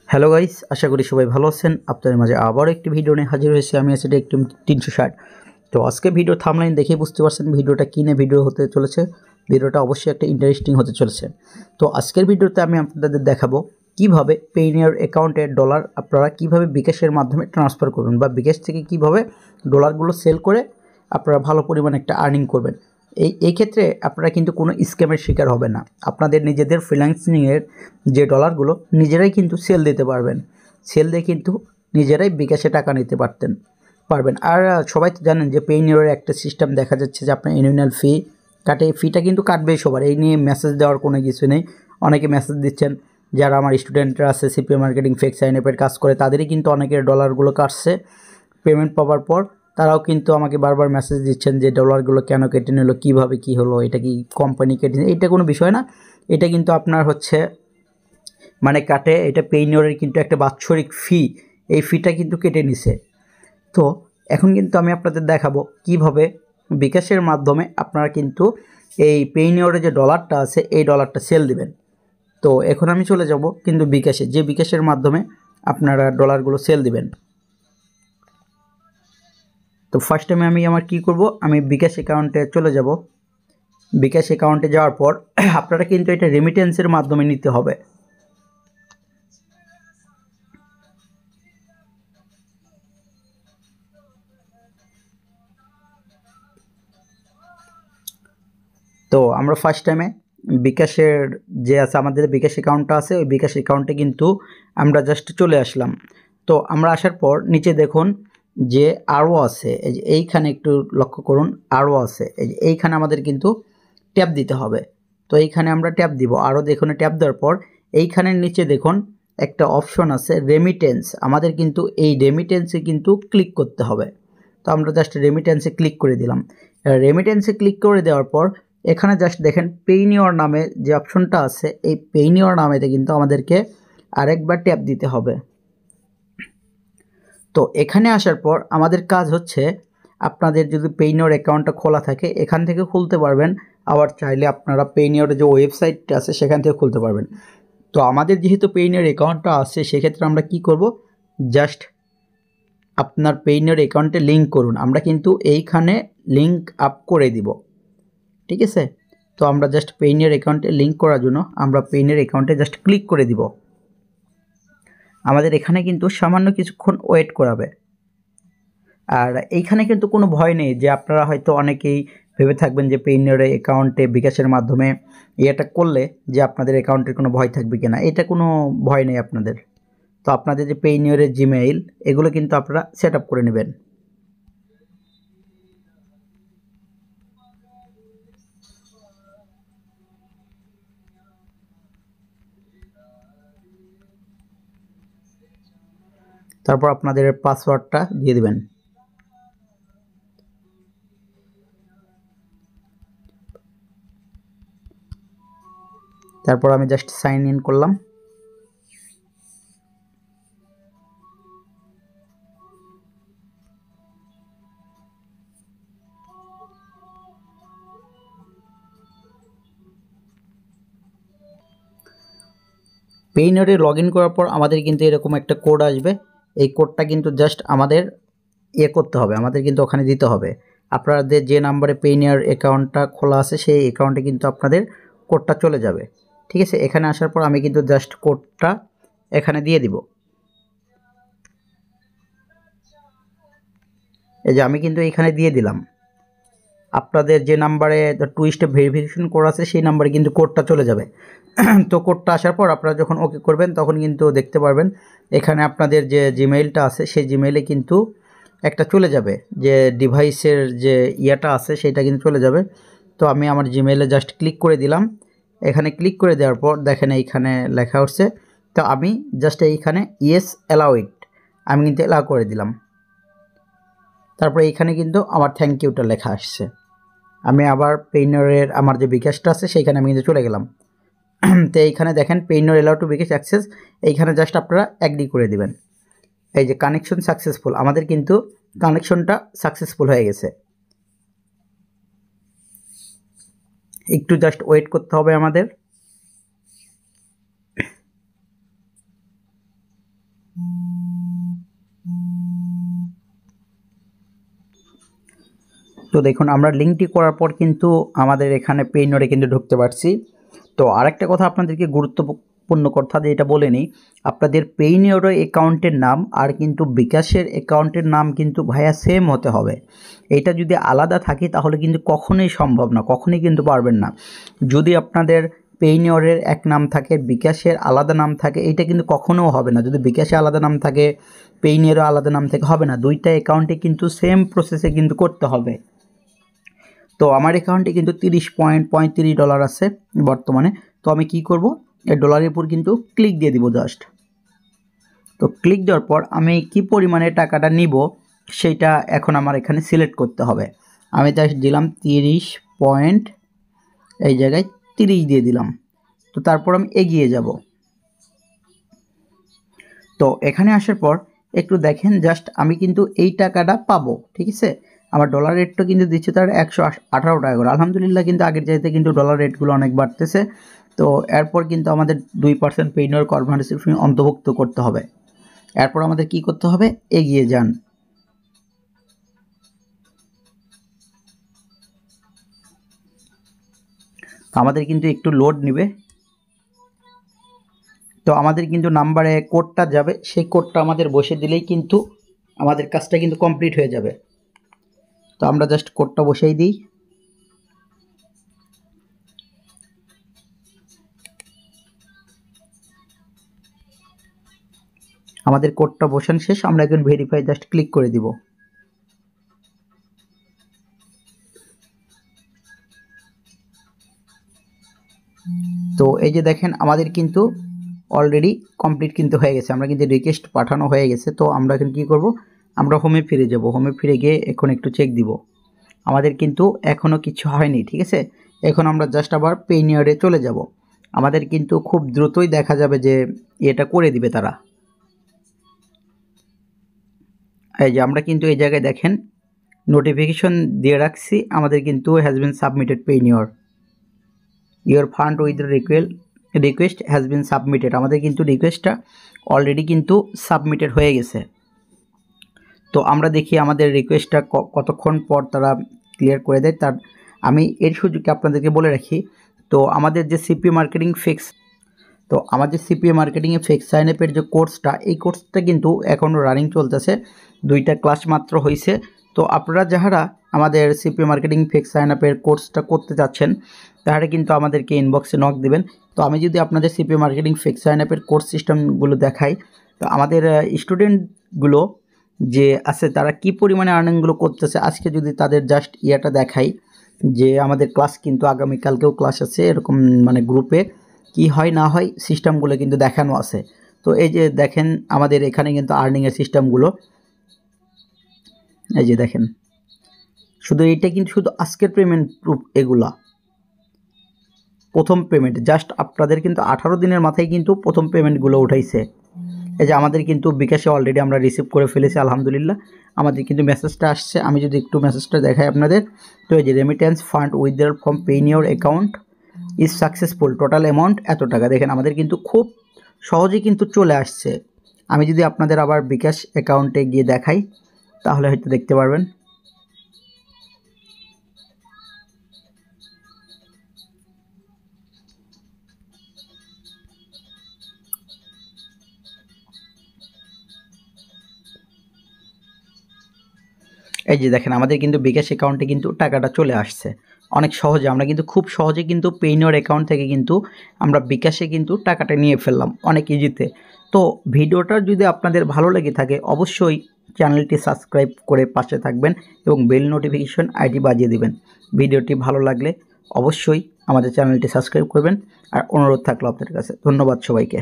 Hello guys, আশা করি সবাই ভালো আছেন। আপনাদের মাঝে আবার একটি ভিডিও নিয়ে হাজির হয়েছি। আমি আছি একটি 360। তো আজকে ভিডিও থাম্বনেল দেখেই বুঝতে পারছেন ভিডিওটা কী নিয়ে ভিডিও হতে চলেছে। ভিডিওটা অবশ্যই একটা ইন্টারেস্টিং হতে চলেছে। তো আজকের ভিডিওতে আমি আপনাদের দেখাবো কিভাবে পেইনিয়ার অ্যাকাউন্টে ডলার আপনারা কিভাবে বিকাশের মাধ্যমে ট্রান্সফার করবেন বা বিকাশ থেকে কিভাবে ডলারগুলো সেল করে আপনারা ভালো পরিমাণে একটা আর্নিং করবেন। এই ক্ষেত্রে আপনারা কিন্তু কোনো স্ক্যামের শিকার হবে না। আপনাদের নিজেদের ফ্রিল্যান্সিংয়ের যে ডলারগুলো নিজেরাই কিন্তু সেল দিতে পারবেন। সেল দিয়ে কিন্তু নিজেরাই বিকাশে টাকা নিতে পারবেন। আর সবাই তো জানেন যে পেইনিয়ারের একটা সিস্টেম দেখা যাচ্ছে যে আপনার অ্যানুয়াল ফি কাটে। এই ফিটা কিন্তু কাটবেই সবার, এই নিয়ে মেসেজ দেওয়ার কোনো কিছু নেই। অনেকে মেসেজ দিচ্ছেন, যারা আমার স্টুডেন্টরা আছে সিপিএ মার্কেটিং ফেক সাইন আপের কাজ করে, তাদেরই কিন্তু অনেকের ডলারগুলো কাটছে। পেমেন্ট পাওয়ার পর তারাও কিন্তু আমাকে বারবার মেসেজ দিচ্ছেন যে ডলারগুলো কেন কেটে নিল, কীভাবে কী হলো, এটা কি কোম্পানি কেটে নিল। এটা কোনো বিষয় না, এটা কিন্তু আপনার হচ্ছে মানে কাটে, এটা পেইনিয়ারের কিন্তু একটা বাৎসরিক ফি, এই ফিটা কিন্তু কেটে নিছে। তো এখন কিন্তু আমি আপনাদের দেখাবো কিভাবে বিকাশের মাধ্যমে আপনারা কিন্তু এই পেইনিয়ারের যে ডলারটা আছে এই ডলারটা সেল দিবেন। তো এখন আমি চলে যাব কিন্তু বিকাশে, যে বিকাশের মাধ্যমে আপনারা ডলারগুলো সেল দিবেন। তো ফার্স্ট টাইমে আমি আমার কি করব, আমি বিকাশ অ্যাকাউন্টে চলে যাব। বিকাশ অ্যাকাউন্টে যাওয়ার পর আপনারা কিন্তু এটা রেমিটেন্সের মাধ্যমে নিতে হবে। তো আমরা ফার্স্ট টাইমে বিকাশের যে আছে আমাদের বিকাশ অ্যাকাউন্টটা আছে, ওই বিকাশ অ্যাকাউন্টে কিন্তু আমরা জাস্ট চলে আসলাম। তো আমরা আসার পর নিচে দেখুন যে আরও আছে, এই যে এইখানে একটু লক্ষ্য করুন, আরও আছে, এই যে এইখানে আমাদের কিন্তু ট্যাপ দিতে হবে। তো এইখানে আমরা ট্যাপ দিব, আরও দেখুন ট্যাপ দেওয়ার পর এইখানের নিচে দেখুন একটা অপশন আছে রেমিটেন্স। আমাদের কিন্তু এই রেমিটেন্সে কিন্তু ক্লিক করতে হবে। তো আমরা জাস্ট রেমিটেন্সে ক্লিক করে দিলাম। রেমিটেন্সে ক্লিক করে দেওয়ার পর এখানে জাস্ট দেখেন পেইনিয়র নামে যে অপশনটা আছে, এই পেইনিয়র নামেতে কিন্তু আমাদেরকে আরেকবার ট্যাপ দিতে হবে। তো এখানে আসার পর আমাদের কাজ হচ্ছে, আপনাদের যদি পেইনিয়র অ্যাকাউন্টটা খোলা থাকে এখান থেকে খুলতে পারবেন, আবার চাইলে আপনারা পেইনিয়রের যে ওয়েবসাইটটা আছে সেখান থেকে খুলতে পারবেন। তো আমাদের যেহেতু পেইনিয়র অ্যাকাউন্টটা আছে সেক্ষেত্রে আমরা কি করব, জাস্ট আপনার পেইনিয়র অ্যাকাউন্টে লিঙ্ক করুন। আমরা কিন্তু এইখানে লিঙ্ক আপ করে দিব, ঠিক আছে। তো আমরা জাস্ট পেইনিয়র অ্যাকাউন্টে লিঙ্ক করার জন্য আমরা পেইনিয়র অ্যাকাউন্টে জাস্ট ক্লিক করে দিব। আমাদের এখানে কিন্তু সামান্য কিছুক্ষণ ওয়েট করাবে। আর এইখানে কিন্তু কোনো ভয় নেই যে আপনারা হয়তো অনেকেই ভেবে থাকবেন যে পেইনিয়র অ্যাকাউন্টে বিকাশের মাধ্যমে এটা করলে যে আপনাদের অ্যাকাউন্টের কোনো ভয় থাকবে কিনা, এটা কোনো ভয় নেই আপনাদের। তো আপনাদের যে পেইনিয়রের জিমেইল এগুলো কিন্তু আপনারা সেট আপ করে নেবেন। তারপর আপনাদের পাসওয়ার্ডটা দিয়ে দেবেন। তারপর আমি জাস্ট সাইন ইন করলাম। পেইনিয়রে লগ ইন করার পর আমাদের কিন্তু এরকম একটা কোড আসবে। এই কোডটা কিন্তু জাস্ট আমাদের করতে হবে, আমাদের কিন্তু ওখানে দিতে হবে। আপনাদের যে নাম্বারে পেইনিয়র অ্যাকাউন্টটা খোলা আছে সেই অ্যাকাউন্টে কিন্তু আপনাদের কোডটা চলে যাবে, ঠিক আছে। এখানে আসার পর আমি কিন্তু জাস্ট কোডটা এখানে দিয়ে দিব। এই যে আমি কিন্তু এখানে দিয়ে দিলাম। আপনাদের যে নাম্বারে টু স্টেপ ভেরিফিকেশন কোড আছে সেই নাম্বারে কিন্তু কোডটা চলে যাবে। তো কোডটা আসার পর আপনারা যখন ওকে করবেন তখন কিন্তু দেখতে পারবেন এখানে আপনাদের যে জিমেইলটা আছে সেই জিমেইলে কিন্তু একটা চলে যাবে, যে ডিভাইসের যে ইয়েটা আছে সেটা কিন্তু চলে যাবে। তো আমি আমার জিমেইলে জাস্ট ক্লিক করে দিলাম। এখানে ক্লিক করে দেওয়ার পর দেখেন এইখানে লেখা হচ্ছে, তো আমি জাস্ট এইখানে ইয়েস অ্যালাউ ইট, আমি কিন্তু অ্যালাউ করে দিলাম। তারপরে এইখানে কিন্তু আমার থ্যাংক ইউটা লেখা আসছে। আমি আবার পেইনিয়রের আমার যে বিকাশটা আছে সেইখানে আমি কিন্তু চলে গেলাম। তো এইখানে দেখেন Payoneer allow to bKash access, এইখানে জাস্ট আপনারা অ্যাগ্রি করে দিবেন। এই যে কানেকশন সাকসেসফুল, আমাদের কিন্তু কানেকশনটা সাকসেসফুল হয়ে গেছে। একটু জাস্ট ওয়েট করতে হবে আমাদের। তো দেখুন আমরা লিঙ্কটি করার পর কিন্তু আমাদের এখানে পেইনিয়রে কিন্তু ঢুকতে পারছি। তো আরেকটা কথা আপনাদেরকে গুরুত্বপূর্ণ কথা যেটা বলে নিই, আপনাদের পেইনিয়র অ্যাকাউন্টের নাম আর কিন্তু বিকাশের অ্যাকাউন্টের নাম কিন্তু ভাইয়া সেম হতে হবে। এটা যদি আলাদা থাকে তাহলে কিন্তু কখনোই সম্ভব না, কখনোই কিন্তু পারবেন না। যদি আপনাদের পেইনিয়রের এক নাম থাকে, বিকাশের আলাদা নাম থাকে, এইটা কিন্তু কখনোও হবে না। যদি বিকাশে আলাদা নাম থাকে, পেইনিয়রও আলাদা নাম থাকে, হবে না। দুইটা অ্যাকাউন্টে কিন্তু সেম প্রসেসে কিন্তু করতে হবে। তো আমার অ্যাকাউন্টে কিন্তু $30.35 আছে বর্তমানে। তো আমি কি করব, এই ডলারের উপর কিন্তু ক্লিক দিয়ে দিব জাস্ট। তো ক্লিক দেওয়ার পর আমি কি পরিমাণে টাকাটা নিব সেইটা এখন আমার এখানে সিলেক্ট করতে হবে। আমি জাস্ট দিলাম 30 পয়েন্ট, এই জায়গায় 30 দিয়ে দিলাম। তো তারপর আমি এগিয়ে যাব। তো এখানে আসার পর একটু দেখেন, জাস্ট আমি কিন্তু এই টাকাটা পাবো, ঠিক আছে। আমার ডলার রেটটা কিন্তু দিচ্ছে তার 118 টাকা করে। আলহামদুলিল্লাহ কিন্তু আগের চাইতে কিন্তু ডলার রেটগুলো অনেক বাড়তেছে। তো এরপর কিন্তু আমাদের 2% পেইনিয়র কনভার্সি ফি অন্তর্ভুক্ত করতে হবে। এরপর আমাদের কি করতে হবে, এগিয়ে যান। আমাদের কিন্তু একটু লোড নেবে। তো আমাদের কিন্তু নাম্বারে কোডটা যাবে, সেই কোডটা আমাদের বসে দিলেই কিন্তু আমাদের কাজটা কিন্তু কমপ্লিট হয়ে যাবে। তো আমরা জাস্ট কোডটা বসাই দিই। আমাদের কোডটা বসানো শেষ, আমরা এখন ভেরিফাই জাস্ট ক্লিক করে দিব। তো এই যে দেখেন আমাদের কিন্তু অলরেডি কমপ্লিট কিন্তু হয়ে গেছে, আমরা কিন্তু রিকোয়েস্ট পাঠানো হয়ে গেছে। তো আমরা এখন কী করব, আমরা হোমে ফিরে যাব। হোমে ফিরে গিয়ে এখন একটু চেক দিব। আমাদের কিন্তু এখনও কিছু হয়নি, ঠিক আছে। এখন আমরা জাস্ট আবার পেইনিয়রে চলে যাব। আমাদের কিন্তু খুব দ্রুতই দেখা যাবে যে এটা করে দিবে তারা। এই যে আমরা কিন্তু এই জায়গায় দেখেন নোটিফিকেশন দিয়ে রাখছি, আমাদের কিন্তু has been submitted Payoneer, your fund with request has been submitted. আমাদের কিন্তু রিকোয়েস্টটা অলরেডি কিন্তু সাবমিটেড হয়ে গেছে। তো আমরা দেখি আমাদের রিকোয়েস্টটা কতক্ষণ পর তারা ক্লিয়ার করে দেয়। তার আমি এর সুযোগে আপনাদেরকে বলে রাখি, তো আমাদের যে সিপি মার্কেটিং ফিক্স, তো আমাদের সিপিএ মার্কেটিংয়ে ফিক্স সাইন আপের যে কোর্সটা, এই কোর্সটা কিন্তু এখনও রানিং চলতেছে, 2টা ক্লাস মাত্র হয়েছে। তো আপনারা যারা আমাদের সিপিএ মার্কেটিং ফিক্স সাইন আপের কোর্সটা করতে চাচ্ছেন তারা কিন্তু আমাদেরকে ইনবক্সে নক দেবেন। তো আমি যদি আপনাদের সিপিএ মার্কেটিং ফিক্স সাইন আপের কোর্স সিস্টেমগুলো দেখাই, তো আমাদের স্টুডেন্টগুলো যে আছে তারা কি পরিমাণে আর্নিংগুলো করতেছে, আজকে যদি তাদের জাস্ট ইয়েটা দেখাই যে আমাদের ক্লাস কিন্তু আগামীকালকেও ক্লাস আছে, এরকম মানে গ্রুপে কি হয় না হয় সিস্টেমগুলো কিন্তু দেখানো আছে। তো এই যে দেখেন আমাদের এখানে কিন্তু আর্নিংয়ের সিস্টেমগুলো, এই যে দেখেন শুধু এইটা কিন্তু শুধু আজকের পেমেন্ট প্রুফ, এগুলা প্রথম পেমেন্ট, জাস্ট আপনাদের কিন্তু 18 দিনের মাথায় কিন্তু প্রথম পেমেন্টগুলো উঠাইছে। এই যে আমাদের কিন্তু বিকাশে অলরেডি আমরা রিসিভ করে ফেলেছি আলহামদুলিল্লাহ। আমাদের কিন্তু মেসেজটা আসছে, আমি যদি একটু মেসেজটা দেখাই আপনাদের, তো এই যে remittance fund withdrawal from Payoneer account is successful, total amount এত টাকা। দেখেন আমাদের কিন্তু খুব সহজেই কিন্তু চলে আসছে। আমি যদি আপনাদের আবার বিকাশ অ্যাকাউন্টে গিয়ে দেখাই তাহলে হয়তো দেখতে পারবেন। এই যে দেখেন আমাদের কিন্তু বিকাশ অ্যাকাউন্টে কিন্তু টাকাটা চলে আসছে অনেক সহজে। আমরা কিন্তু খুব সহজে কিন্তু পেইনিয়র অ্যাকাউন্ট থেকে কিন্তু আমরা বিকাশে কিন্তু টাকাটা নিয়ে ফেললাম অনেক ইজিতে। তো ভিডিওটা যদি আপনাদের ভালো লেগে থাকে অবশ্যই চ্যানেলটি সাবস্ক্রাইব করে পাশে থাকবেন এবং বেল নোটিফিকেশন আইডি বাজিয়ে দিবেন। ভিডিওটি ভালো লাগলে অবশ্যই আমাদের চ্যানেলটি সাবস্ক্রাইব করবেন। আর অনুরোধ থাকলো আপনাদের কাছে, ধন্যবাদ সবাইকে।